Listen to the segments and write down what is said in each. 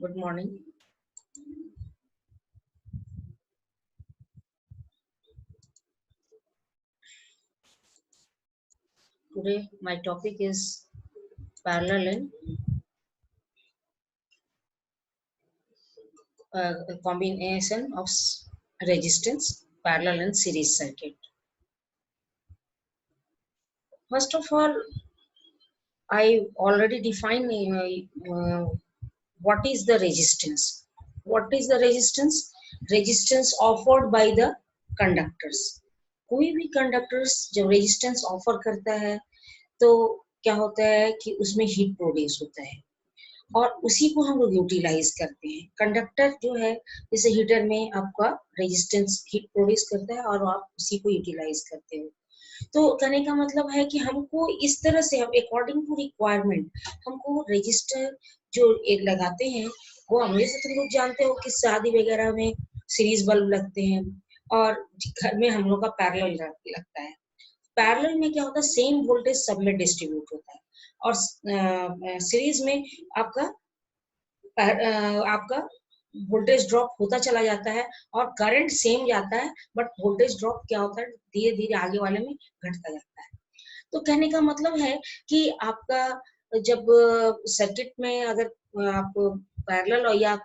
Good morning. Today my topic is parallel and a combination of resistance, parallel and series circuit. First of all, I already defined what is the resistance. What is the resistance? Resistance offered by the conductors. कोई भी conductors जब resistance offer करता है तो क्या होता है कि उसमें हीट प्रोड्यूस होता है और उसी को हम लोग यूटिलाइज करते हैं। कंडक्टर जो है जैसे हीटर में आपका रेजिस्टेंस हीट प्रोड्यूस करता है और आप उसी को यूटिलाइज करते हो। तो कहने का मतलब है कि हमको इस तरह से हम अकॉर्डिंग टू रिक्वायरमेंट हमको रजिस्टर जो एक लगाते हैं वो हम जैसे तुम लोग जानते हो कि शादी वगैरह में सीरीज बल्ब लगते हैं और घर में हम लोग का पैरेलल लगता है। पैरेलल में क्या होता है, सेम वोल्टेज सब में डिस्ट्रीब्यूट होता है और सीरीज में आपका आपका वोल्टेज ड्रॉप होता चला जाता है और करंट सेम जाता है, बट वोल्टेज ड्रॉप क्या होता है धीरे धीरे आगे वाले में घटता जाता है। तो कहने का मतलब है कि आपका जब सर्किट में अगर आप पैरेलल और या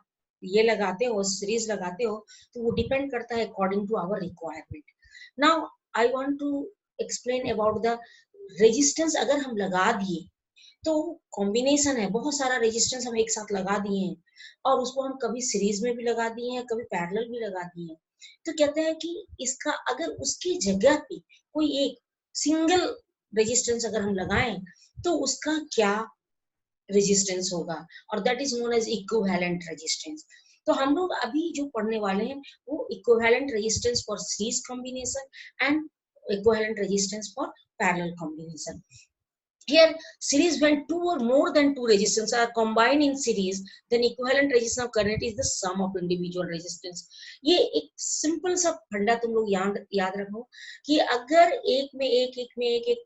ये लगाते हो, सीरीज लगाते हो, तो वो डिपेंड करता है according to our requirement. Now I want to explain about the resistance. अगर हम लगा दिए तो कॉम्बिनेशन है, बहुत सारा रेजिस्टेंस हम एक साथ लगा दिए हैं और उसको हम कभी सीरीज में भी लगा दिए हैं, कभी पैरेलल भी लगा दिए हैं। तो कहते हैं कि इसका अगर उसकी जगह पे कोई एक सिंगल रेजिस्टेंस अगर हम लगाएं तो उसका क्या रेजिस्टेंस होगा, और that is known as equivalent resistance. तो हम लोग अभी जो पढ़ने वाले हैं वो equivalent resistance for series combination and equivalent resistance for parallel combination. Here, series when two or more than two resistance are combined in series, then equivalent resistance of current is the sum of individual resistance. ये एक simple सा फंडा तुम लोग याद रखो कि अगर एक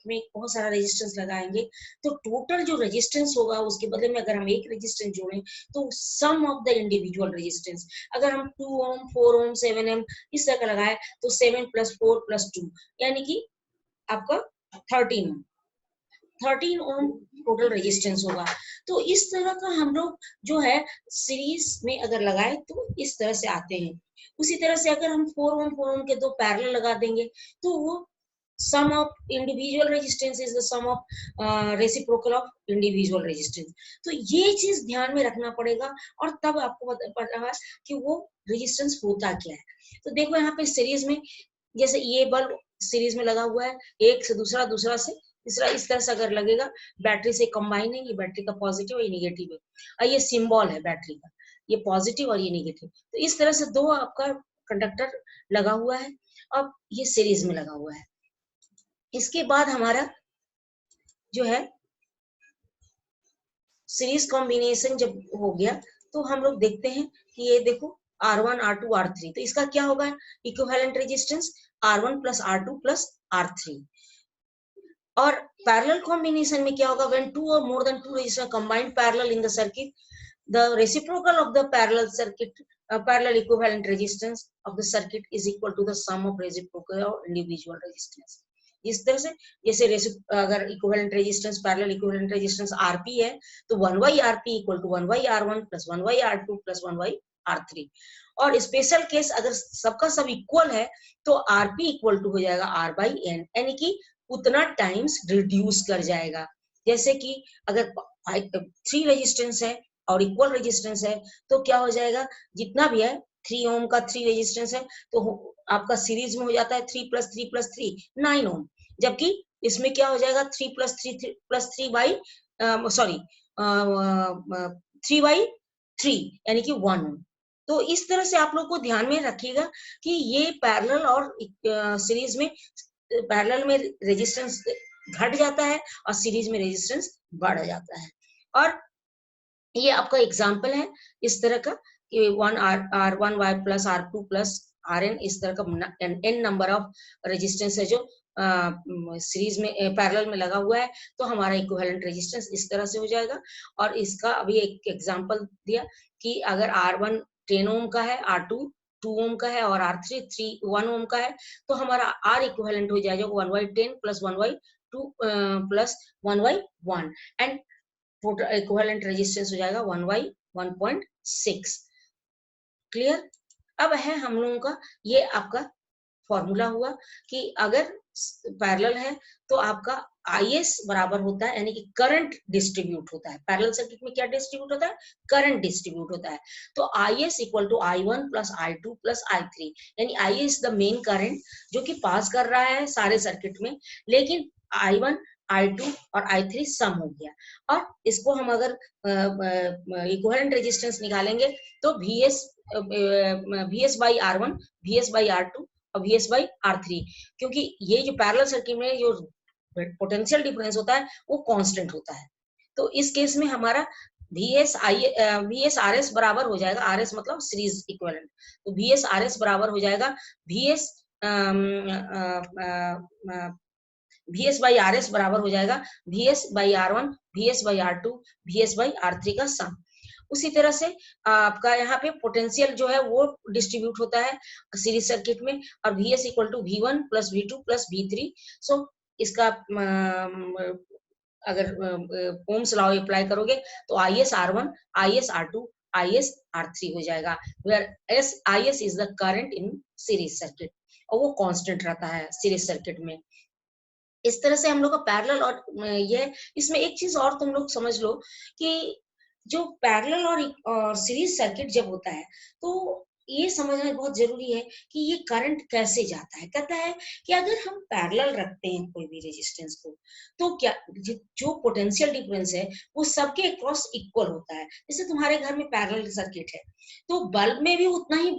में बहुत सारा रेजिस्टेंस लगाएंगे तो टोटल जो रेजिस्टेंस होगा उसके बदले में अगर हम एक रेजिस्टेंस जोड़ें तो सम ऑफ द इंडिविजुअल रेजिस्टेंस, अगर हम 2 ओम 4 ओम 7 ओम इस तरह का लगाए तो 7 + 4 + 2 यानी कि आपका 13 ओम 13 ओम टोटल रेजिस्टेंस होगा। तो इस तरह का हम लोग जो है सीरीज में अगर लगाए तो इस तरह से आते हैं। उसी तरह से अगर हम 4 ओम के दो पैरेलल लगा देंगे तो वो sum of individual resistance is the sum of reciprocal of individual resistance. तो ये चीज ध्यान में रखना पड़ेगा और तब आपको पता है कि वो रेजिस्टेंस होता क्या है। तो देखो यहाँ पे सीरीज में जैसे ये बल्ब सीरीज में लगा हुआ है, एक से दूसरा, दूसरा से तीसरा, इस तरह से अगर लगेगा बैटरी से कंबाइन है, ये बैटरी का पॉजिटिव और ये निगेटिव है और ये सिंबल है बैटरी का, ये पॉजिटिव और ये निगेटिव। तो इस तरह से दो आपका कंडक्टर लगा हुआ है अब ये सीरीज में लगा हुआ है। इसके बाद हमारा जो है सीरीज कॉम्बिनेशन जब हो गया तो हम लोग देखते हैं कि ये देखो R1 R2 R3, तो इसका क्या होगा equivalent resistance R1 + R2 + R3। और पैरेलल कॉम्बिनेशन में क्या होगा, when 2 or more than 2 resistors combined parallel in the circuit, the reciprocal of the parallel circuit parallel equivalent resistance of the circuit is equal to the sum of reciprocal of individual resistance। इस तरह से जैसे अगर equivalent resistance parallel equivalent resistance Rp है तो 1/Rp = 1/R1 + 1/R2 + 1/R3। और special case अगर सबका सब इक्वल है तो Rp = हो जाएगा R/N, यानी कि उतना टाइम्स रिड्यूस कर जाएगा। जैसे कि अगर 3 रेजिस्टेंस है और इक्वल रेजिस्टेंस है तो क्या हो जाएगा, जितना भी है 3 ओम का 3 रेजिस्टेंस है तो आपका सीरीज में हो जाता है 3 + 3 + 3 9 ओम, जबकि इसमें क्या हो जाएगा 3 + 3 + 3 सॉरी 3/3 यानी कि 1 ओम। तो इस तरह से आप लोग को ध्यान में रखिएगा कि ये पैरेलल और सीरीज में, पैरेलल में रेजिस्टेंस घट जाता है और सीरीज में रेजिस्टेंस बढ़ जाता है। और ये आपका एग्जांपल है इस तरह का कि 1R1Y + R2 + Rn, इस तरह का n नंबर ऑफ रेजिस्टेंस है जो सीरीज में पैरेलल में लगा हुआ है, तो हमारा इक्विवेलेंट रेजिस्टेंस इस तरह से हो जाएगा। और इसका अभी एक एग्जांपल दिया कि अगर R1 10 ओम का है, R2 2 ओम का है और R3 1 ओम का है, तो हमारा R इक्विवेलेंट हो जाएगा 1/10 + 1/2 plus 1/1 and total equivalent resistance हो जाएगा 1/1.6। क्लियर? अब है हम लोगों का ये आपका फॉर्मूला हुआ कि अगर पैरेलल है तो आपका IS बराबर होता है, यानी कि करंट डिस्ट्रीब्यूट होता है। पैरेलल सर्किट में क्या डिस्ट्रीब्यूट होता है? करंट डिस्ट्रीब्यूट होता है। तो IS equal to I1 + I2 + I3, यानी IS is the main current जो कि पास कर रहा है सारे सर्किट में, लेकिन I1 I2 और I3 सम हो गया। और इसको हम अगर इक्विवेलेंट रेजिस्टेंस निकालेंगे तो VS by R1, VS by R2 और VS by R3, क्योंकि ये जो पैरेलल सर्किट में जो पोटेंशियल डिफरेंस होता है वो कांस्टेंट होता है। तो इस केस में हमारा VS RS बराबर हो जाएगा, RS मतलब सीरीज इक्विवेलेंट, तो VS RS बराबर हो जाएगा VS by RS बराबर हो जाएगा VS by R1, VS by R2, VS by R3 का सम। उसी तरह से आपका यहाँ पे पोटेंशियल जो है वो डिस्ट्रीब्यूट होता है सीरीज सर्किट में, और VS equal to V1 + V2 + V3। सो इसका अगर ओम्स लॉ अप्लाई करोगे तो IS R1, IS R2, IS R3 हो जाएगा, where IS is the current in series circuit, और वो कांस्टेंट रहता है सीरीज सर्किट में। इस तरह से हम लोग का पैरेलल और ये इसमें एक चीज और तुम लोग समझ लो कि जो पैरेलल और सीरीज सर्किट जब होता है तो ये समझना बहुत जरूरी है कि ये करंट कैसे जाता है। कहता है कि अगर हम पैरेलल रखते हैं कोई भी रेजिस्टेंस को, तो क्या जो पोटेंशियल डिफरेंस है वो सबके अक्रॉस इक्वल होता है। जैसे तुम्हारे घर में पैरेलल सर्किट है तो बल्ब में भी उतना ही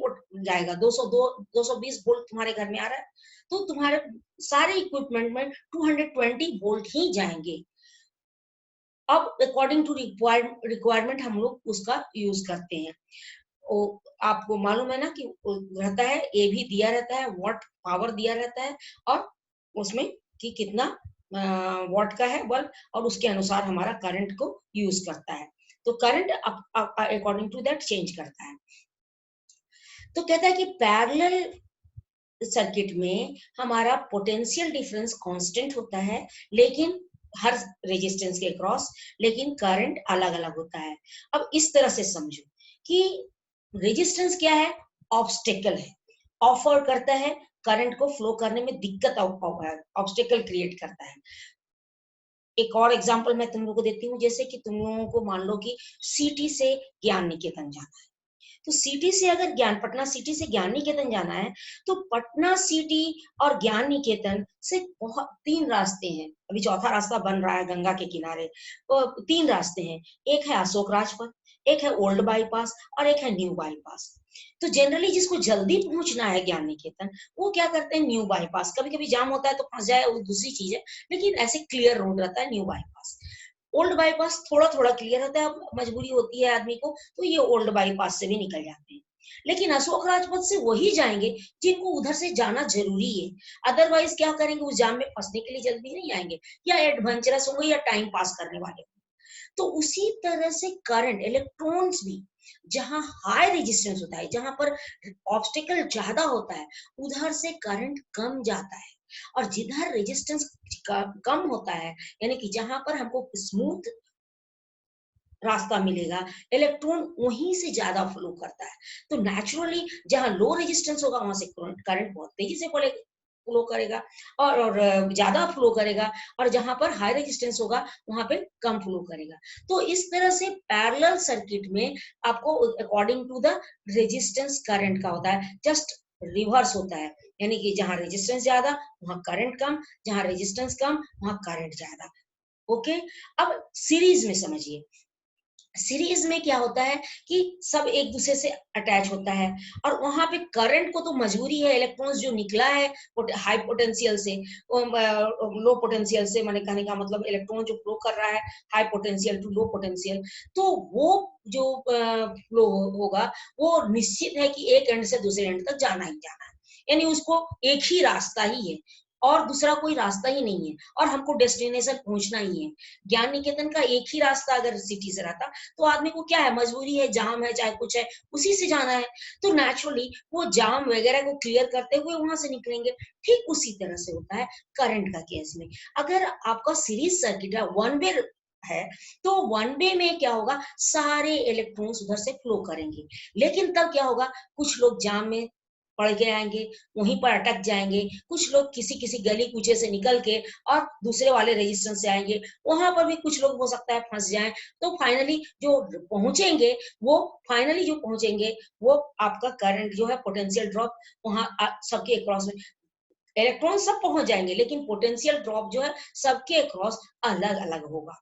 जाएगा, 220 वोल्ट तुम्हारे घर में आ रहा है, तो तुम्हारे सारे इक्विपमेंट में 220 वोल्ट ही जाएंगे। अब अकॉर्डिंग टू रिक्वायरमेंट हम लोग उसका यूज करते हैं। आपको मालूम है ना कि रहता है ए भी दिया रहता है, वॉट पावर दिया रहता है, और उसमें कि कितना वॉट का है बल्ब, और उसके अनुसार हमारा करंट को यूज करता है। तो current according to that change करता है। तो कहता है कि पैरेलल सर्किट में हमारा पोटेंशियल डिफरेंस कांस्टेंट होता है, लेकिन हर रेजिस्टेंस के क्रॉस, लेकिन करंट अलग अलग होता है। अब इस तरह से समझो कि रेजिस्टेंस क्या है? ऑब्स्टेकल है, ऑफर करता है, करंट को फ्लो करने में दिक्कत, ऑब्स्टेकल क्रिएट करता है। एक और एग्जांपल मैं तुम लोगों को देती हूँ, जैसे कि तुम लोगों को मान लो कि सिटी से ज्ञान निकेतन जाना है, तो सिटी से अगर पटना सिटी से ज्ञान निकेतन जाना है, तो पटना सिटी और ज्ञान निकेतन से बहुत 3 रास्ते हैं, अभी चौथा रास्ता बन रहा है गंगा के किनारे। तो 3 रास्ते हैं, एक है अशोक राजपथ, एक है ओल्ड बाईपास और एक है न्यू बाईपास। तो जनरली जिसको जल्दी पहुंचना है ज्ञान निकेतन, वो क्या करते हैं? New bypass. कभी कभी जाम होता है तो फंस जाए, वो दूसरी चीज है, लेकिन ऐसे क्लियर रोड रहता है न्यू बाईपास। ओल्ड बाईपास थोड़ा थोड़ा क्लियर रहता है, मजबूरी होती है आदमी को तो ये ओल्ड बाईपास से भी निकल जाते हैं। लेकिन अशोक राजपथ से वही जाएंगे जिनको उधर से जाना जरूरी है, अदरवाइज क्या करेंगे? उस जाम में फंसने के लिए जल्दी नहीं आएंगे, या एडवेंचरस होंगे या टाइम पास करने वाले। तो उसी तरह से करंट, इलेक्ट्रॉन्स भी जहां हाई रेजिस्टेंस होता है, जहां पर ऑब्स्टेकल ज्यादा होता है, उधर से करंट कम जाता है, और जिधर रेजिस्टेंस कम होता है, यानी कि जहां पर हमको स्मूथ रास्ता मिलेगा, इलेक्ट्रॉन वहीं से ज्यादा फ्लो करता है। तो नेचुरली जहां लो रेजिस्टेंस होगा वहां से करंट बहुत तेजी से फ्लो करेगा और ज्यादा फ्लो करेगा, और जहां पर हाई रेजिस्टेंस होगा वहां पे कम फ्लो करेगा। तो इस तरह से पैरेलल सर्किट में आपको according to the resistance current का होता है, जस्ट रिवर्स होता है, यानी कि जहां रेजिस्टेंस ज्यादा वहां करंट कम, जहां रेजिस्टेंस कम वहां करंट ज्यादा। ओके, अब सीरीज में समझिए। सीरीज में क्या होता है कि सब एक दूसरे से अटैच होता है, और वहां पे करंट को तो मजबूरी है, इलेक्ट्रॉन्स जो निकला है हाई पोटेंशियल से लो पोटेंशियल से, मैंने कहने का मतलब इलेक्ट्रॉन जो फ्लो कर रहा है high potential to low potential, तो वो जो फ्लो होगा वो निश्चित है कि एक एंड से दूसरे एंड तक जाना ही जाना है, यानी उसको एक ही रास्ता ही है। और दूसरा कोई रास्ता ही नहीं है और हमको डेस्टिनेशन पहुंचना ही है। ज्ञान निकेतन का एक ही रास्ता अगर सिटी से रहता तो आदमी को क्या है, मजबूरी है, जाम है, चाहे कुछ है, उसी से जाना है, तो नेचुरली वो जाम वगैरह को क्लियर करते हुए वहां से निकलेंगे। ठीक उसी तरह से होता है करंट का केस में। अगर आपका सीरीज सर्किट है, वन वे है, तो वन वे में क्या होगा, सारे इलेक्ट्रॉन्स उधर से फ्लो करेंगे, लेकिन तब क्या होगा, कुछ लोग जाम में पड़ के आएंगे, वहीं पर अटक जाएंगे, कुछ लोग किसी किसी गली कूचे से निकल के और दूसरे वाले रेजिस्टेंस से आएंगे, वहां पर भी कुछ लोग हो सकता है फंस जाएं। तो फाइनली जो पहुंचेंगे वो आपका करंट जो है, पोटेंशियल ड्रॉप वहां सबके अक्रॉस में इलेक्ट्रॉन सब पहुंच जाएंगे, लेकिन पोटेंशियल ड्रॉप जो है सबके अक्रॉस अलग अलग होगा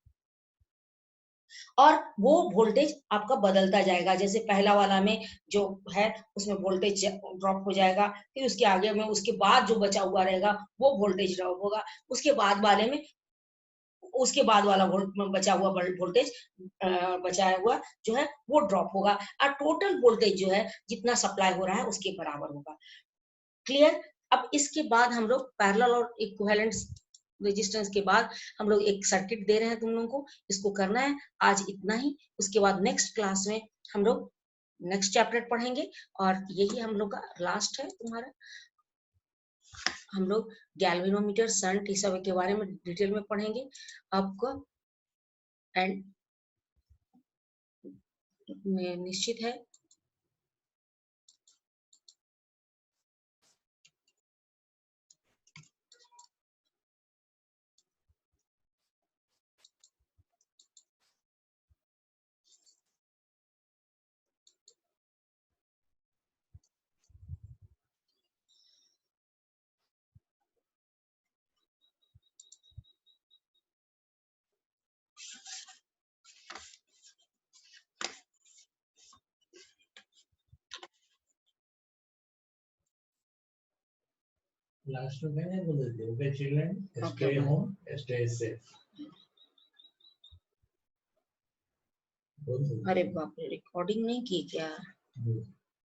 और वो वोल्टेज आपका बदलता जाएगा। जैसे पहला वाला में जो है उसमें वोल्टेज ड्रॉप हो जाएगा, फिर उसके आगे में उसके बाद जो बचा हुआ रहेगा वो वोल्टेज ड्रॉप होगा, उसके बाद वाले में उसके बाद वाला बचा हुआ वोल्टेज बचाया हुआ जो है वो ड्रॉप होगा और टोटल वोल्टेज जो है जितना सप्लाई हो रहा है उसके बराबर होगा। क्लियर? अब इसके बाद हम लोग पैरेलल और इक्विवेलेंट रेजिस्टेंस के बाद हम लोग एक सर्किट दे रहे हैं तुम लोगों को, इसको करना है। आज इतना ही, उसके बाद नेक्स्ट क्लास में हम लोग नेक्स्ट चैप्टर पढ़ेंगे और यही हम लोग का लास्ट है तुम्हारा। हम लोग गैल्वेनोमीटर, शंट, इस सब के बारे में डिटेल में पढ़ेंगे आपको, एंड निश्चित है लास्ट में मैंने बोल दिया, okay children, stay home, stay safe. अरे बाप रे, रिकॉर्डिंग नहीं की क्या?